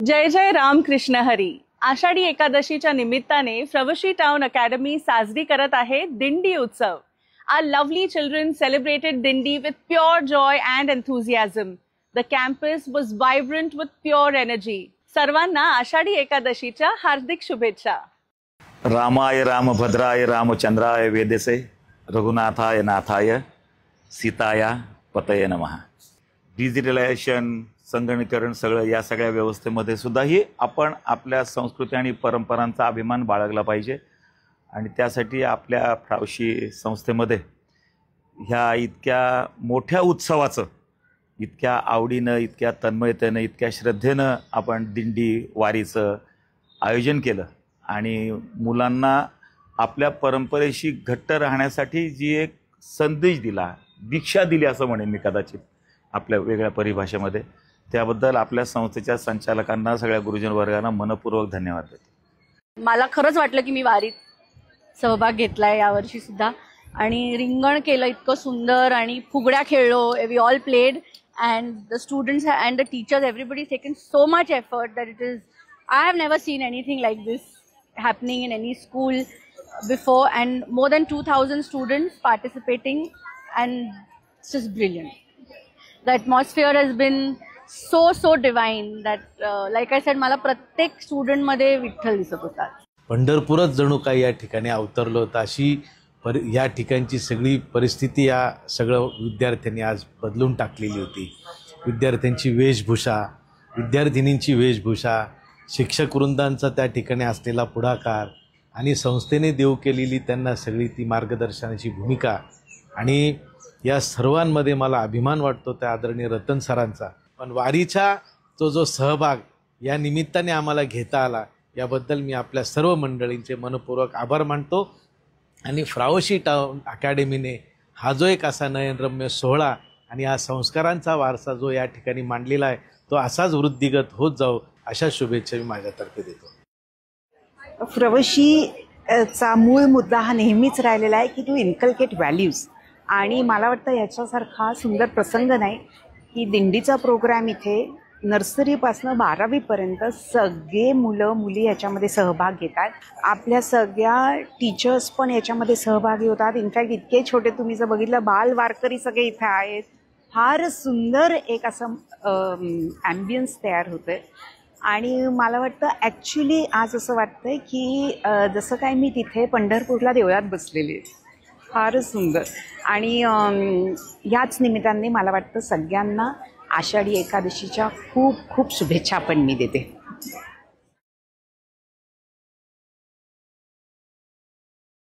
जय जय राम कृष्ण हरी। आषाढी एकादशीच्या निमित्ताने फ्रवशी town academy साजरी करत आहे दिंडी उत्सव। Our lovely children celebrated Dindi with pure joy and enthusiasm. The campus was vibrant with pure energy. सर्वांना आषाढी एकादशीच्या हार्दिक शुभेच्छा। रामाय रामभद्राय रामचंद्राय वेदेसे रघुनाथाय नाथाय सीताया पतये नमः। डिजिटलायझेशन, संगणकीकरण सगळं या सगळ्या व्यवस्थेमध्ये सुद्धाही आपण आपल्या संस्कृती आणि परंपरांचा अभिमान बाळगला पाहिजे आणि त्यासाठी आपल्या फ्रावशी संस्थेमध्ये ह्या इतक्या मोठ्या उत्सवाचं इतक्या आवडीनं, इतक्या तन्मयतेनं, इतक्या श्रद्धेनं आपण दिंडी वारीचं आयोजन केलं आणि मुलांना आपल्या परंपरेशी घट्ट राहण्यासाठी जी एक संदेश दिला, दीक्षा दिली असं म्हणेन मी कदाचित आपल्या वेगळ्या परिभाषेमध्ये, त्याबद्दल आपल्या संस्थेच्या संचालकांना, सगळ्या गुरुजन वर्गांना मनपूर्वक धन्यवाद देतो। मला खरंच वाटलं की मी वारीत सहभाग घेतलाय यावर्षी सुद्धा आणि रिंगण केलं इतकं सुंदर आणि फुगड्या खेळलो, we all played and the students and the teachers, everybody's taken so much effort that it is, I have never seen anything like this happening in any school before, and more than 2,000 students participating and it's just brilliant. The atmosphere has been so divine that like I said, मला प्रत्येक student मध्ये विठ्ठल दिसत होता। पंढरपूरच जणू काही या ठिकाणी अवतरलं होतं अशी या ठिकाणची सगळी परिस्थिती या सगळं विद्यार्थ्यांनी आज बदलून टाकलेली होती। विद्यार्थ्यांची वेशभूषा, विद्यार्थिनींची वेशभूषा, शिक्षक वृंदांचा त्या ठिकाणी असलेला पुढाकार आणि संस्थेने देऊ केलेली त्यांना सगळी ती मार्गदर्शनाची भूमिका आणि या सर्वांमध्ये मला अभिमान वाटतो त्या आदरणीय रतन सरांचा। पण वारीचा जो सहभाग या निमित्ताने आम्हाला घेता आला याबद्दल मी आपल्या सर्व मंडळींचे मनपूर्वक आभार मानतो आणि फ्रावशी टाउन अकॅडमीने हा जो एक असा नयनरम्य सोहळा आणि हा संस्कारांचा वारसा जो या ठिकाणी मांडलेला आहे तो असाच वृद्धिगत होत जाऊ अशा शुभेच्छा मी माझ्यातर्फे देतो। फ्रावशीचा मूळ मुद्दा हा नेहमीच राहिलेला आहे की टू इन्कल्केट व्हॅल्यूज, आणि मला वाटतं याच्यासारखा सुंदर प्रसंग नाही की दिंडीचा प्रोग्राम इथे नर्सरीपासून 12वीपर्यंत सगळे मुलं मुली याच्यामध्ये सहभाग घेतात। आपल्या सगळ्या टीचर्स पण याच्यामध्ये सहभागी होतात। इनफॅक्ट इतके छोटे, तुम्ही जर बघितलं, बाल वारकरी सगळे इथे आहेत। फार सुंदर एक असं ॲम्बियन्स तयार होतं आहे आणि मला वाटतं ॲक्च्युली आज असं वाटतंय की जसं काय मी तिथे पंढरपूरला देवळात बसलेली आहे। फारच सुंदर आणि याच निमित्ताने मला वाटतं सगळ्यांना आषाढी एकादशीच्या खूप शुभेच्छा पण मी देते।